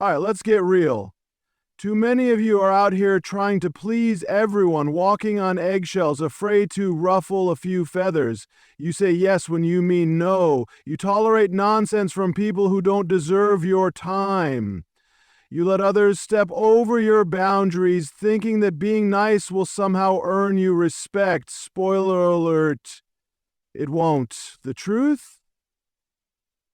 All right, let's get real. Too many of you are out here trying to please everyone, walking on eggshells, afraid to ruffle a few feathers. You say yes when you mean no. You tolerate nonsense from people who don't deserve your time. You let others step over your boundaries, thinking that being nice will somehow earn you respect. Spoiler alert, it won't. The truth?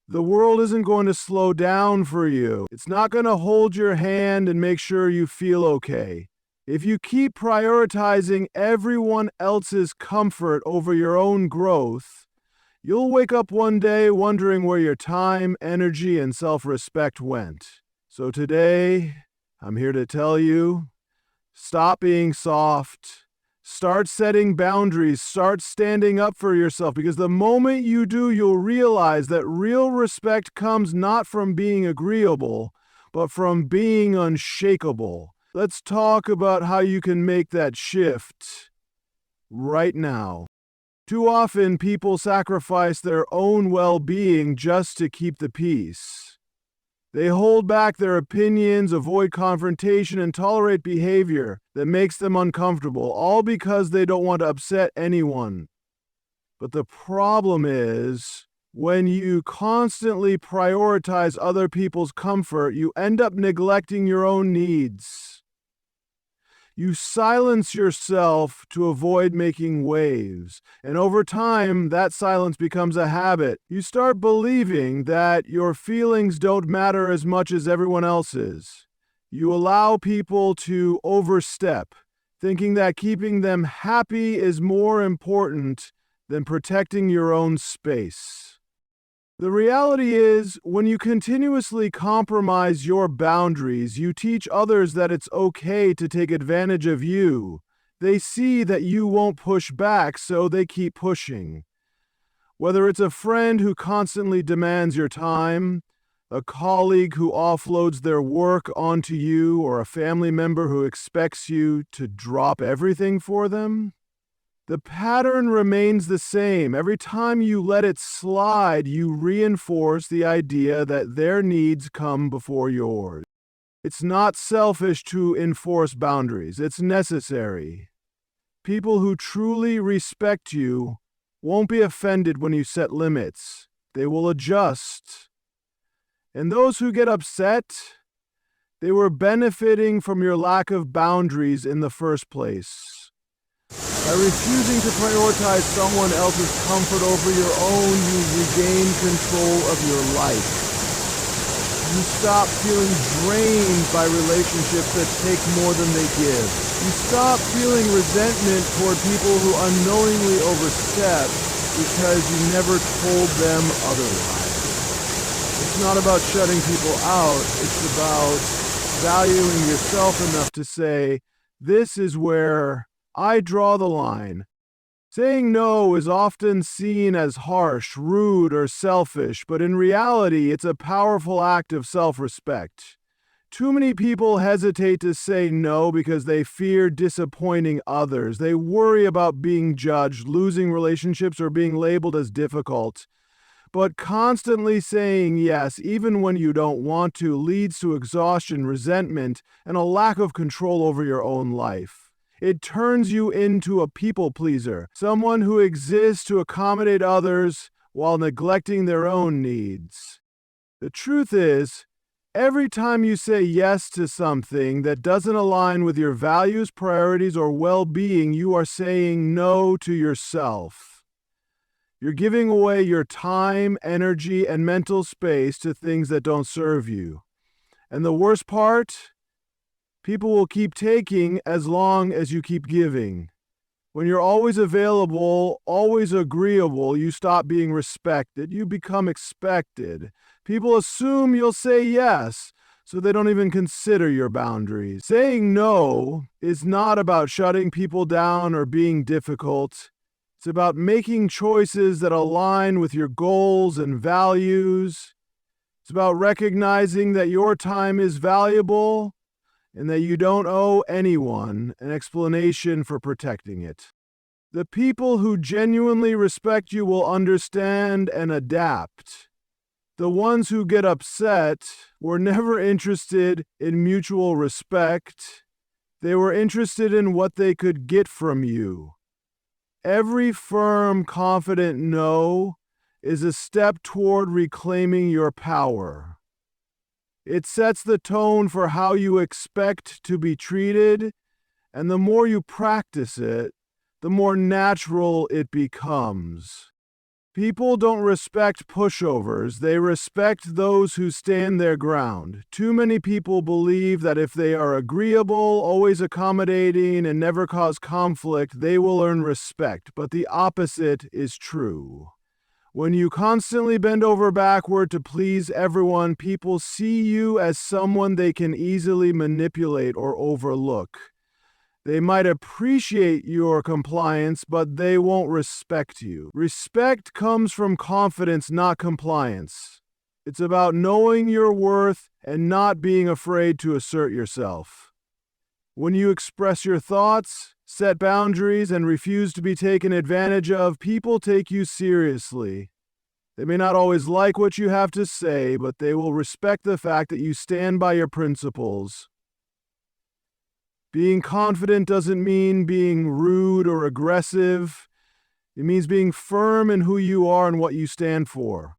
The world isn't going to slow down for you. It's not going to hold your hand and make sure you feel okay. If you keep prioritizing everyone else's comfort over your own growth, you'll wake up one day wondering where your time, energy, and self-respect went. So today, I'm here to tell you, stop being soft. Start setting boundaries. Start standing up for yourself, because the moment you do, you'll realize that real respect comes not from being agreeable, but from being unshakable. Let's talk about how you can make that shift right now. Too often, people sacrifice their own well-being just to keep the peace. They hold back their opinions, avoid confrontation, and tolerate behavior that makes them uncomfortable, all because they don't want to upset anyone. But the problem is, when you constantly prioritize other people's comfort, you end up neglecting your own needs. You silence yourself to avoid making waves, and over time, that silence becomes a habit. You start believing that your feelings don't matter as much as everyone else's. You allow people to overstep, thinking that keeping them happy is more important than protecting your own space. The reality is, when you continuously compromise your boundaries, you teach others that it's okay to take advantage of you. They see that you won't push back, so they keep pushing. Whether it's a friend who constantly demands your time, a colleague who offloads their work onto you, or a family member who expects you to drop everything for them, the pattern remains the same. Every time you let it slide, you reinforce the idea that their needs come before yours. It's not selfish to enforce boundaries. It's necessary. People who truly respect you won't be offended when you set limits. They will adjust. And those who get upset, they were benefiting from your lack of boundaries in the first place. By refusing to prioritize someone else's comfort over your own, you regain control of your life. You stop feeling drained by relationships that take more than they give. You stop feeling resentment toward people who unknowingly overstep because you never told them otherwise. It's not about shutting people out. It's about valuing yourself enough to say, this is where I draw the line. Saying no is often seen as harsh, rude, or selfish, but in reality, it's a powerful act of self-respect. Too many people hesitate to say no because they fear disappointing others. They worry about being judged, losing relationships, or being labeled as difficult. But constantly saying yes, even when you don't want to, leads to exhaustion, resentment, and a lack of control over your own life. It turns you into a people pleaser, someone who exists to accommodate others while neglecting their own needs. The truth is, every time you say yes to something that doesn't align with your values, priorities, or well-being, you are saying no to yourself. You're giving away your time, energy, and mental space to things that don't serve you. And the worst part? People will keep taking as long as you keep giving. When you're always available, always agreeable, you stop being respected. You become expected. People assume you'll say yes, so they don't even consider your boundaries. Saying no is not about shutting people down or being difficult. It's about making choices that align with your goals and values. It's about recognizing that your time is valuable and that you don't owe anyone an explanation for protecting it. The people who genuinely respect you will understand and adapt. The ones who get upset were never interested in mutual respect. They were interested in what they could get from you. Every firm, confident no is a step toward reclaiming your power. It sets the tone for how you expect to be treated, and the more you practice it, the more natural it becomes. People don't respect pushovers, they respect those who stand their ground. Too many people believe that if they are agreeable, always accommodating, and never cause conflict, they will earn respect, but the opposite is true. When you constantly bend over backward to please everyone, people see you as someone they can easily manipulate or overlook. They might appreciate your compliance, but they won't respect you. Respect comes from confidence, not compliance. It's about knowing your worth and not being afraid to assert yourself. When you express your thoughts, set boundaries, and refuse to be taken advantage of, people take you seriously. They may not always like what you have to say, but they will respect the fact that you stand by your principles. Being confident doesn't mean being rude or aggressive. It means being firm in who you are and what you stand for.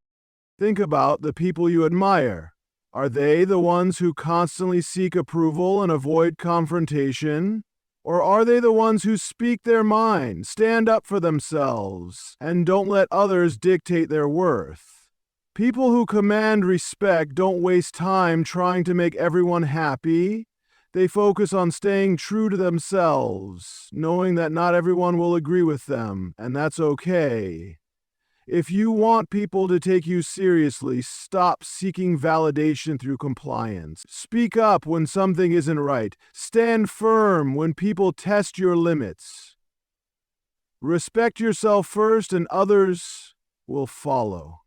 Think about the people you admire. Are they the ones who constantly seek approval and avoid confrontation? Or are they the ones who speak their mind, stand up for themselves, and don't let others dictate their worth? People who command respect don't waste time trying to make everyone happy. They focus on staying true to themselves, knowing that not everyone will agree with them, and that's okay. If you want people to take you seriously, stop seeking validation through compliance. Speak up when something isn't right. Stand firm when people test your limits. Respect yourself first, and others will follow.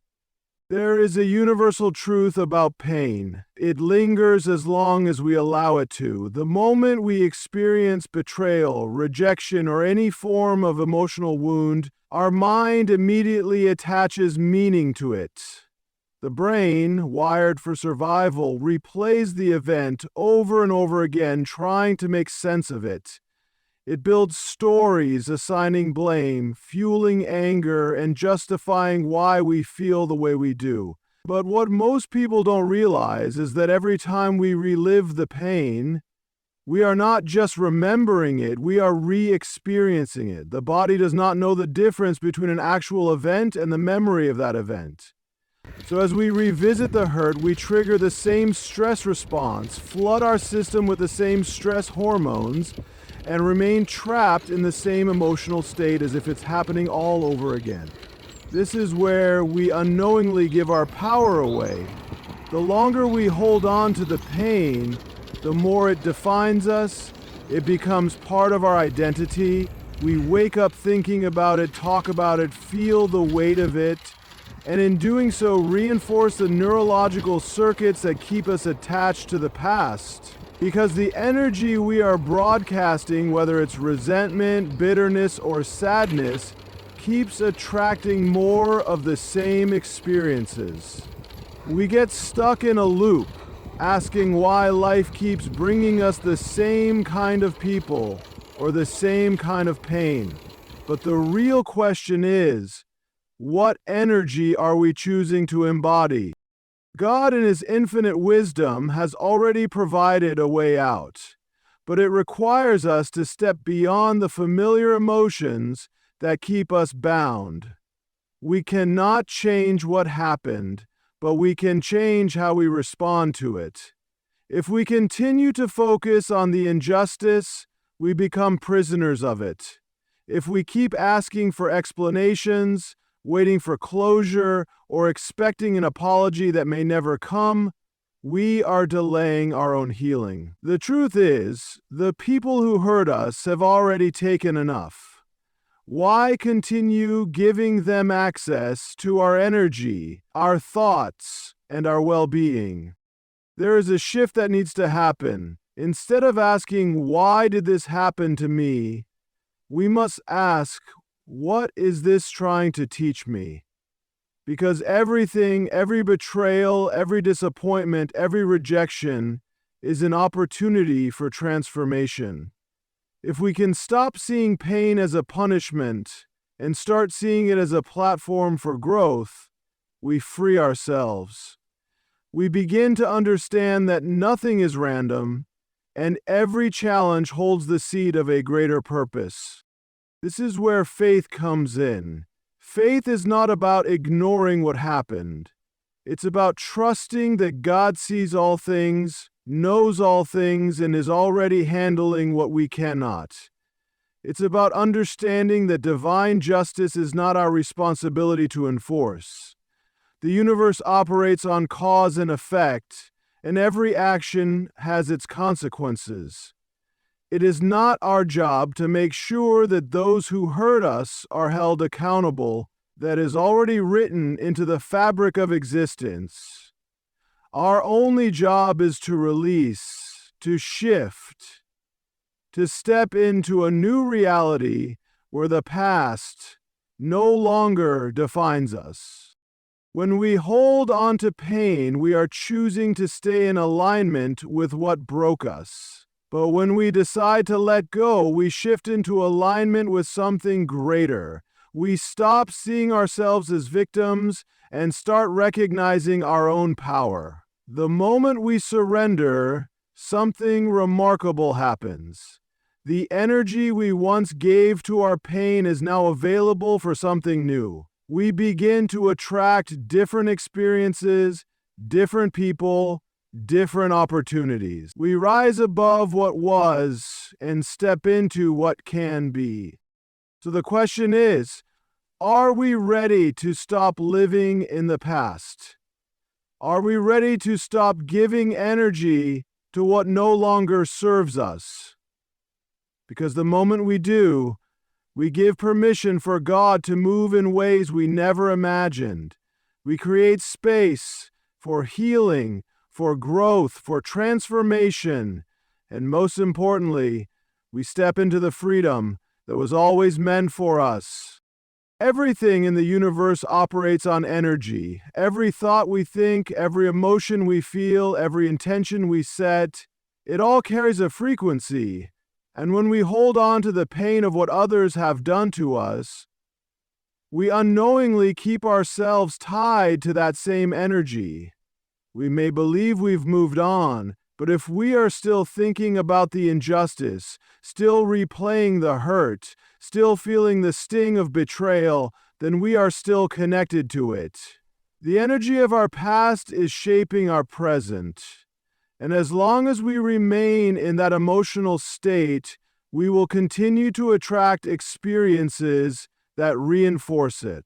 There is a universal truth about pain. It lingers as long as we allow it to. The moment we experience betrayal, rejection, or any form of emotional wound, our mind immediately attaches meaning to it. The brain, wired for survival, replays the event over and over again, trying to make sense of it. It builds stories assigning blame, fueling anger, and justifying why we feel the way we do. But what most people don't realize is that every time we relive the pain, we are not just remembering it, we are re-experiencing it. The body does not know the difference between an actual event and the memory of that event. So as we revisit the hurt, we trigger the same stress response, flood our system with the same stress hormones, and remain trapped in the same emotional state as if it's happening all over again. This is where we unknowingly give our power away. The longer we hold on to the pain, the more it defines us. It becomes part of our identity. We wake up thinking about it, talk about it, feel the weight of it, and in doing so reinforce the neurological circuits that keep us attached to the past. Because the energy we are broadcasting, whether it's resentment, bitterness, or sadness, keeps attracting more of the same experiences. We get stuck in a loop, asking why life keeps bringing us the same kind of people or the same kind of pain. But the real question is, what energy are we choosing to embody? God, in His infinite wisdom, has already provided a way out, but it requires us to step beyond the familiar emotions that keep us bound. We cannot change what happened, but we can change how we respond to it. If we continue to focus on the injustice, we become prisoners of it. If we keep asking for explanations, waiting for closure, or expecting an apology that may never come, we are delaying our own healing. The truth is, the people who hurt us have already taken enough. Why continue giving them access to our energy, our thoughts, and our well-being? There is a shift that needs to happen. Instead of asking, why did this happen to me? We must ask, what is this trying to teach me? Because everything, every betrayal, every disappointment, every rejection is an opportunity for transformation. If we can stop seeing pain as a punishment and start seeing it as a platform for growth, we free ourselves. We begin to understand that nothing is random, and every challenge holds the seed of a greater purpose. This is where faith comes in. Faith is not about ignoring what happened. It's about trusting that God sees all things, knows all things, and is already handling what we cannot. It's about understanding that divine justice is not our responsibility to enforce. The universe operates on cause and effect, and every action has its consequences. It is not our job to make sure that those who hurt us are held accountable. That is already written into the fabric of existence. Our only job is to release, to shift, to step into a new reality where the past no longer defines us. When we hold on to pain, we are choosing to stay in alignment with what broke us. But when we decide to let go, we shift into alignment with something greater. We stop seeing ourselves as victims and start recognizing our own power. The moment we surrender, something remarkable happens. The energy we once gave to our pain is now available for something new. We begin to attract different experiences, different people, different opportunities. We rise above what was and step into what can be. So the question is, are we ready to stop living in the past? Are we ready to stop giving energy to what no longer serves us? Because the moment we do, we give permission for God to move in ways we never imagined. We create space for healing, for growth, for transformation, and most importantly, we step into the freedom that was always meant for us. Everything in the universe operates on energy. Every thought we think, every emotion we feel, every intention we set, it all carries a frequency. And when we hold on to the pain of what others have done to us, we unknowingly keep ourselves tied to that same energy. We may believe we've moved on, but if we are still thinking about the injustice, still replaying the hurt, still feeling the sting of betrayal, then we are still connected to it. The energy of our past is shaping our present. And as long as we remain in that emotional state, we will continue to attract experiences that reinforce it.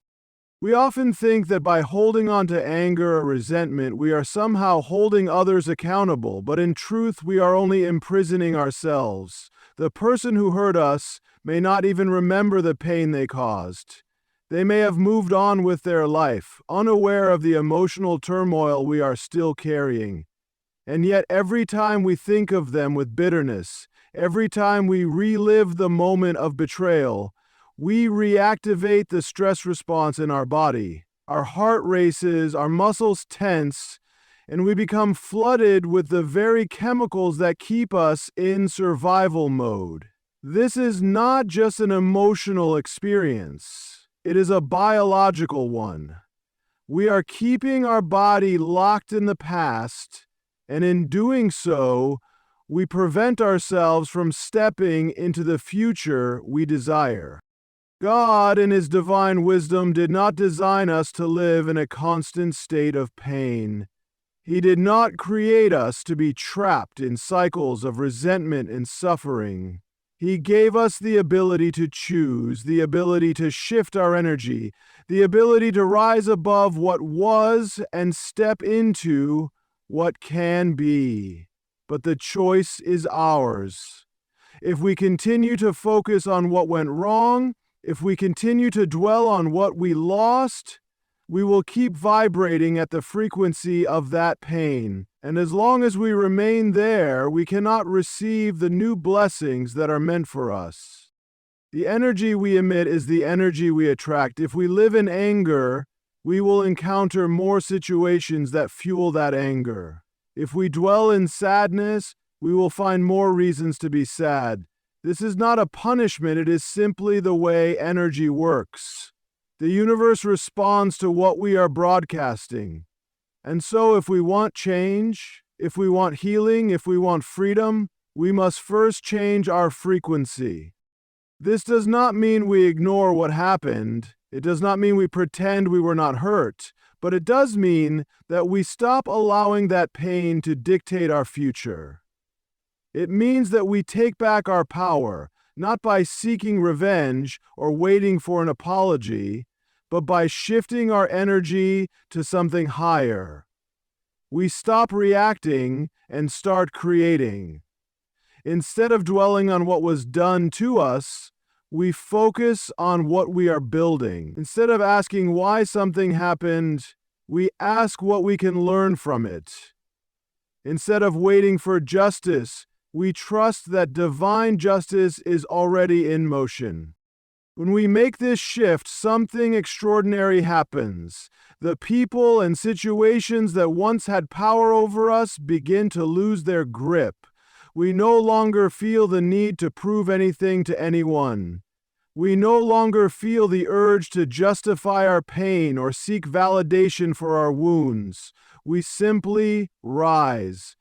We often think that by holding on to anger or resentment, we are somehow holding others accountable, but in truth, we are only imprisoning ourselves. The person who hurt us may not even remember the pain they caused. They may have moved on with their life, unaware of the emotional turmoil we are still carrying. And yet every time we think of them with bitterness, every time we relive the moment of betrayal, we reactivate the stress response in our body. Our heart races, our muscles tense, and we become flooded with the very chemicals that keep us in survival mode. This is not just an emotional experience. It is a biological one. We are keeping our body locked in the past, and in doing so, we prevent ourselves from stepping into the future we desire. God, in His divine wisdom, did not design us to live in a constant state of pain. He did not create us to be trapped in cycles of resentment and suffering. He gave us the ability to choose, the ability to shift our energy, the ability to rise above what was and step into what can be. But the choice is ours. If we continue to focus on what went wrong, if we continue to dwell on what we lost, we will keep vibrating at the frequency of that pain. And as long as we remain there, we cannot receive the new blessings that are meant for us. The energy we emit is the energy we attract. If we live in anger, we will encounter more situations that fuel that anger. If we dwell in sadness, we will find more reasons to be sad. This is not a punishment, it is simply the way energy works. The universe responds to what we are broadcasting. And so if we want change, if we want healing, if we want freedom, we must first change our frequency. This does not mean we ignore what happened. It does not mean we pretend we were not hurt. But it does mean that we stop allowing that pain to dictate our future. It means that we take back our power, not by seeking revenge or waiting for an apology, but by shifting our energy to something higher. We stop reacting and start creating. Instead of dwelling on what was done to us, we focus on what we are building. Instead of asking why something happened, we ask what we can learn from it. Instead of waiting for justice, we trust that divine justice is already in motion. When we make this shift, something extraordinary happens. The people and situations that once had power over us begin to lose their grip. We no longer feel the need to prove anything to anyone. We no longer feel the urge to justify our pain or seek validation for our wounds. We simply rise.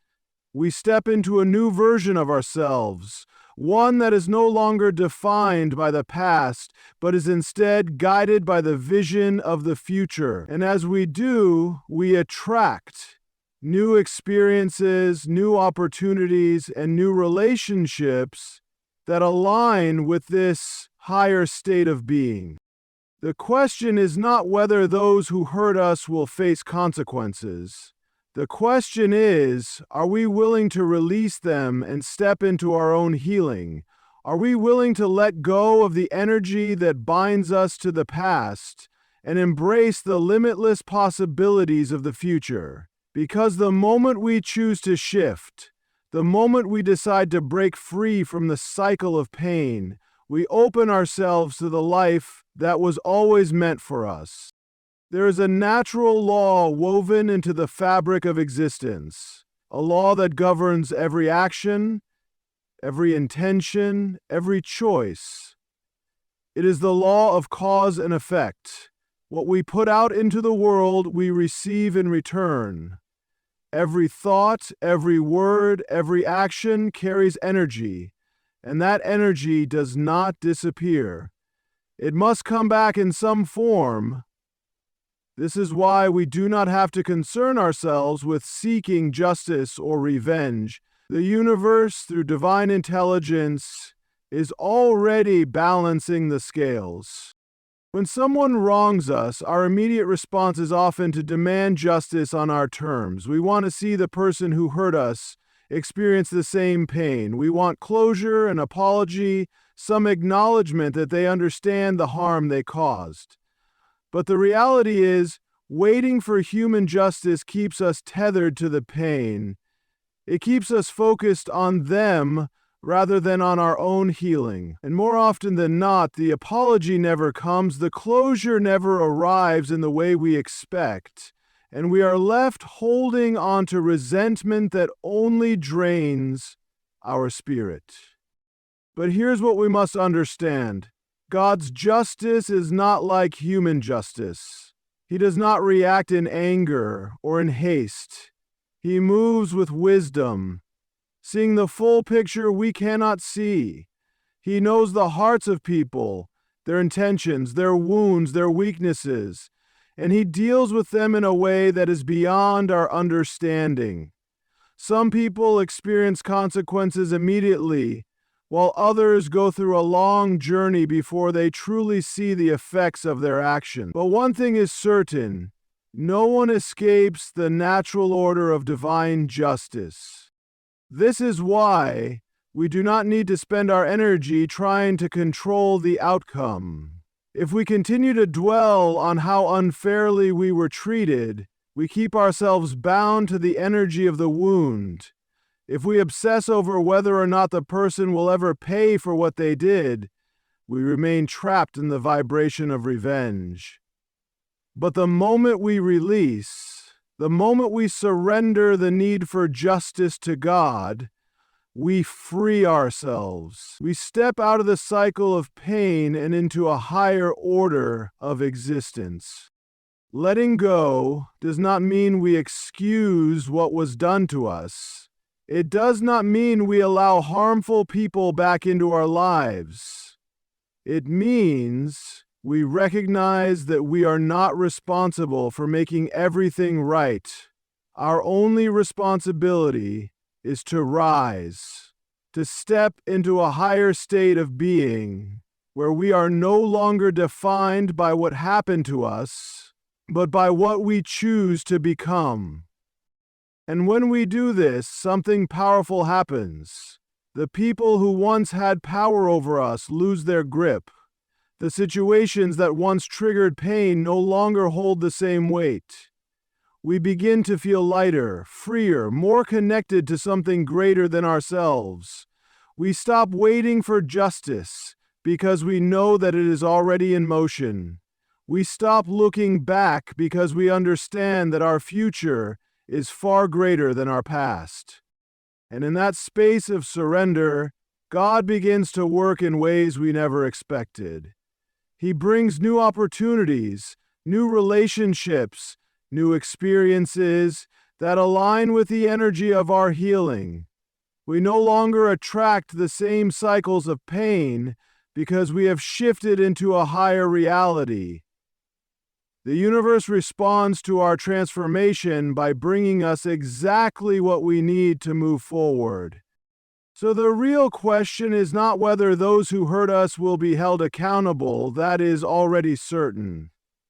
We step into a new version of ourselves, one that is no longer defined by the past, but is instead guided by the vision of the future. And as we do, we attract new experiences, new opportunities, and new relationships that align with this higher state of being. The question is not whether those who hurt us will face consequences. The question is, are we willing to release them and step into our own healing? Are we willing to let go of the energy that binds us to the past and embrace the limitless possibilities of the future? Because the moment we choose to shift, the moment we decide to break free from the cycle of pain, we open ourselves to the life that was always meant for us. There is a natural law woven into the fabric of existence, a law that governs every action, every intention, every choice. It is the law of cause and effect. What we put out into the world, we receive in return. Every thought, every word, every action carries energy, and that energy does not disappear. It must come back in some form. This is why we do not have to concern ourselves with seeking justice or revenge. The universe, through divine intelligence, is already balancing the scales. When someone wrongs us, our immediate response is often to demand justice on our terms. We want to see the person who hurt us experience the same pain. We want closure, an apology, some acknowledgement that they understand the harm they caused. But the reality is, waiting for human justice keeps us tethered to the pain. It keeps us focused on them rather than on our own healing. And more often than not, the apology never comes, the closure never arrives in the way we expect, and we are left holding on to resentment that only drains our spirit. But here's what we must understand. God's justice is not like human justice. He does not react in anger or in haste. He moves with wisdom, seeing the full picture we cannot see. He knows the hearts of people, their intentions, their wounds, their weaknesses, and he deals with them in a way that is beyond our understanding. Some people experience consequences immediately, while others go through a long journey before they truly see the effects of their actions. But one thing is certain, no one escapes the natural order of divine justice. This is why we do not need to spend our energy trying to control the outcome. If we continue to dwell on how unfairly we were treated, we keep ourselves bound to the energy of the wound. If we obsess over whether or not the person will ever pay for what they did, we remain trapped in the vibration of revenge. But the moment we release, the moment we surrender the need for justice to God, we free ourselves. We step out of the cycle of pain and into a higher order of existence. Letting go does not mean we excuse what was done to us. It does not mean we allow harmful people back into our lives. It means we recognize that we are not responsible for making everything right. Our only responsibility is to rise, to step into a higher state of being, where we are no longer defined by what happened to us, but by what we choose to become. And when we do this, something powerful happens. The people who once had power over us lose their grip. The situations that once triggered pain no longer hold the same weight. We begin to feel lighter, freer, more connected to something greater than ourselves. We stop waiting for justice because we know that it is already in motion. We stop looking back because we understand that our future is far greater than our past. And in that space of surrender, God begins to work in ways we never expected. He brings new opportunities, new relationships, new experiences that align with the energy of our healing. We no longer attract the same cycles of pain because we have shifted into a higher reality. The universe responds to our transformation by bringing us exactly what we need to move forward. So the real question is not whether those who hurt us will be held accountable. That is already certain.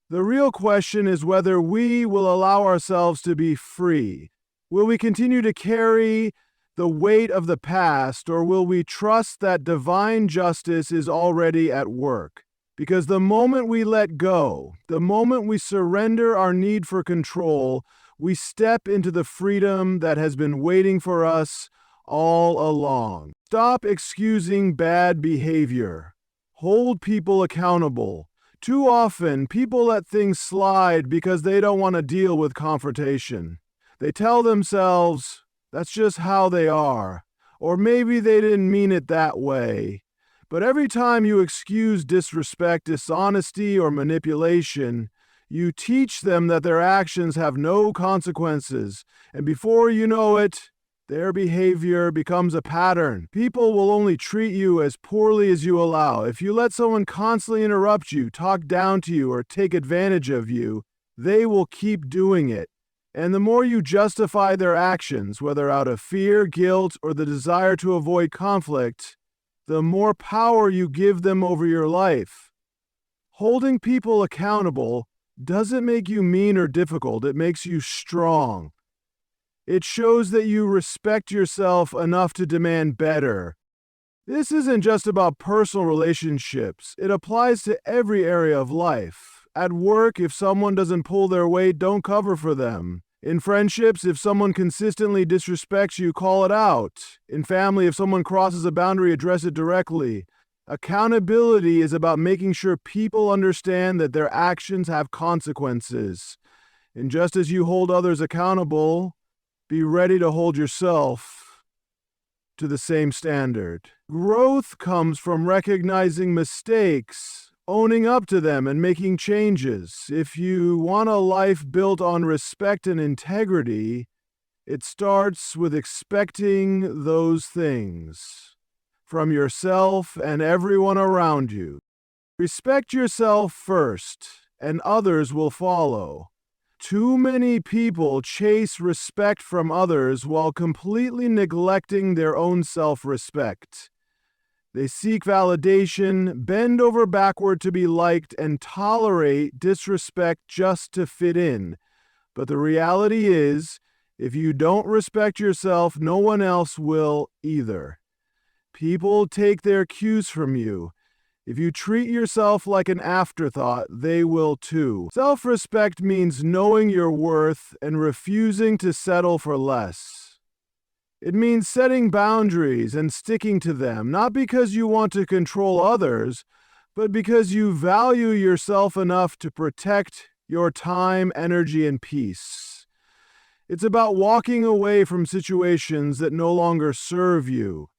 The real question is whether we will allow ourselves to be free. Will we continue to carry the weight of the past, or will we trust that divine justice is already at work? Because the moment we let go, the moment we surrender our need for control, we step into the freedom that has been waiting for us all along. Stop excusing bad behavior. Hold people accountable. Too often, people let things slide because they don't want to deal with confrontation. They tell themselves, that's just how they are, or maybe they didn't mean it that way. But every time you excuse disrespect, dishonesty, or manipulation, you teach them that their actions have no consequences, and before you know it, their behavior becomes a pattern. People will only treat you as poorly as you allow. If you let someone constantly interrupt you, talk down to you, or take advantage of you, they will keep doing it. And the more you justify their actions, whether out of fear, guilt, or the desire to avoid conflict, the more power you give them over your life. Holding people accountable doesn't make you mean or difficult. It makes you strong. It shows that you respect yourself enough to demand better. This isn't just about personal relationships. It applies to every area of life. At work, if someone doesn't pull their weight, don't cover for them. In friendships, if someone consistently disrespects you, call it out. In family, if someone crosses a boundary, address it directly. Accountability is about making sure people understand that their actions have consequences. And just as you hold others accountable, be ready to hold yourself to the same standard. Growth comes from recognizing mistakes, owning up to them, and making changes. If you want a life built on respect and integrity, it starts with expecting those things from yourself and everyone around you. Respect yourself first, and others will follow. Too many people chase respect from others while completely neglecting their own self-respect. They seek validation, bend over backward to be liked, and tolerate disrespect just to fit in. But the reality is, if you don't respect yourself, no one else will either. People take their cues from you. If you treat yourself like an afterthought, they will too. Self-respect means knowing your worth and refusing to settle for less. It means setting boundaries and sticking to them, not because you want to control others, but because you value yourself enough to protect your time, energy, and peace. It's about walking away from situations that no longer serve you,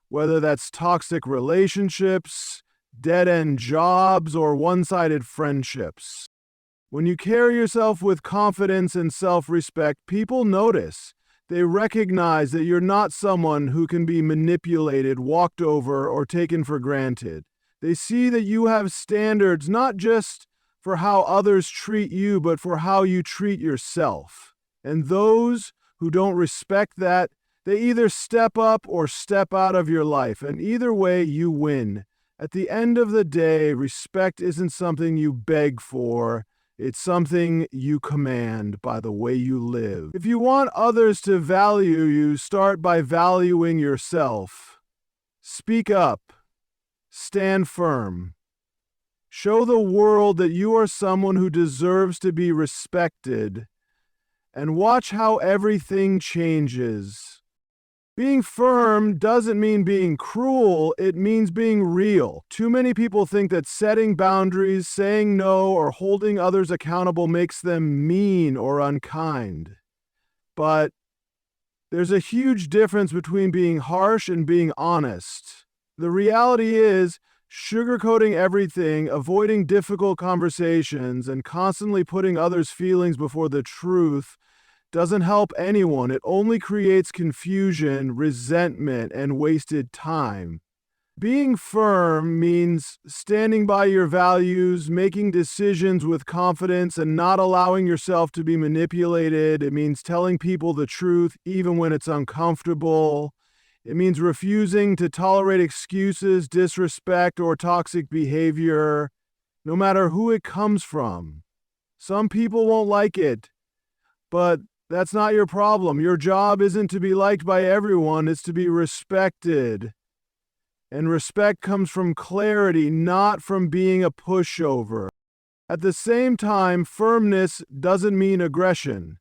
whether that's toxic relationships, dead-end jobs, or one-sided friendships. When you carry yourself with confidence and self-respect, people notice. They recognize that you're not someone who can be manipulated, walked over, or taken for granted. They see that you have standards not just for how others treat you, but for how you treat yourself. And those who don't respect that, they either step up or step out of your life, and either way, you win. At the end of the day, respect isn't something you beg for. It's something you command by the way you live. If you want others to value you, start by valuing yourself. Speak up. Stand firm. Show the world that you are someone who deserves to be respected. And watch how everything changes. Being firm doesn't mean being cruel, it means being real. Too many people think that setting boundaries, saying no, or holding others accountable makes them mean or unkind. But there's a huge difference between being harsh and being honest. The reality is, sugarcoating everything, avoiding difficult conversations, and constantly putting others' feelings before the truth doesn't help anyone. It only creates confusion, resentment, and wasted time. Being firm means standing by your values, making decisions with confidence, and not allowing yourself to be manipulated. It means telling people the truth even when it's uncomfortable. It means refusing to tolerate excuses, disrespect, or toxic behavior, no matter who it comes from. Some people won't like it, but that's not your problem. Your job isn't to be liked by everyone, it's to be respected. And respect comes from clarity, not from being a pushover. At the same time, firmness doesn't mean aggression.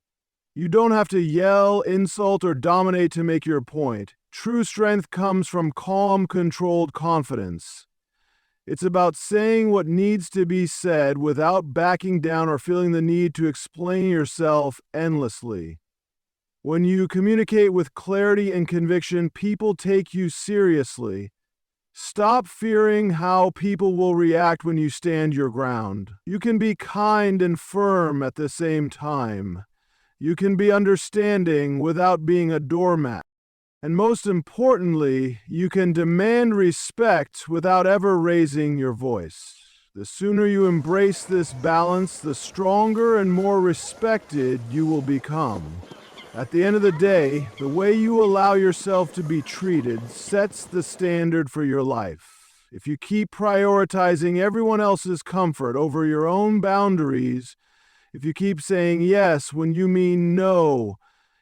You don't have to yell, insult, or dominate to make your point. True strength comes from calm, controlled confidence. It's about saying what needs to be said without backing down or feeling the need to explain yourself endlessly. When you communicate with clarity and conviction, people take you seriously. Stop fearing how people will react when you stand your ground. You can be kind and firm at the same time. You can be understanding without being a doormat. And most importantly, you can demand respect without ever raising your voice. The sooner you embrace this balance, the stronger and more respected you will become. At the end of the day, the way you allow yourself to be treated sets the standard for your life. If you keep prioritizing everyone else's comfort over your own boundaries, if you keep saying yes when you mean no,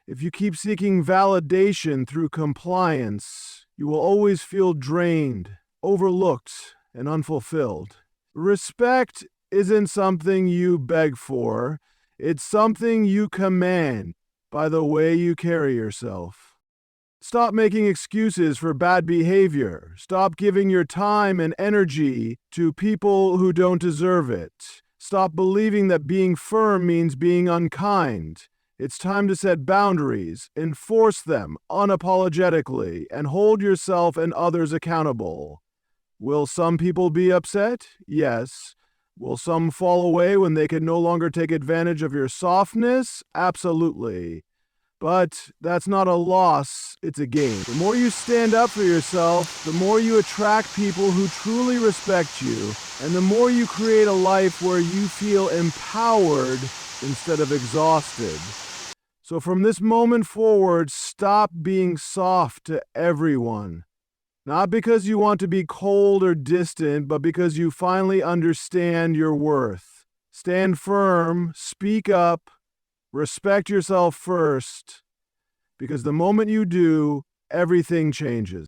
if you keep seeking validation through compliance, you will always feel drained, overlooked, and unfulfilled. Respect isn't something you beg for, it's something you command by the way you carry yourself. Stop making excuses for bad behavior. Stop giving your time and energy to people who don't deserve it. Stop believing that being firm means being unkind. It's time to set boundaries, enforce them unapologetically, and hold yourself and others accountable. Will some people be upset? Yes. Will some fall away when they can no longer take advantage of your softness? Absolutely. But that's not a loss, it's a gain. The more you stand up for yourself, the more you attract people who truly respect you, and the more you create a life where you feel empowered instead of exhausted. So from this moment forward, stop being soft to everyone. Not because you want to be cold or distant, but because you finally understand your worth. Stand firm, speak up, respect yourself first, because the moment you do, everything changes.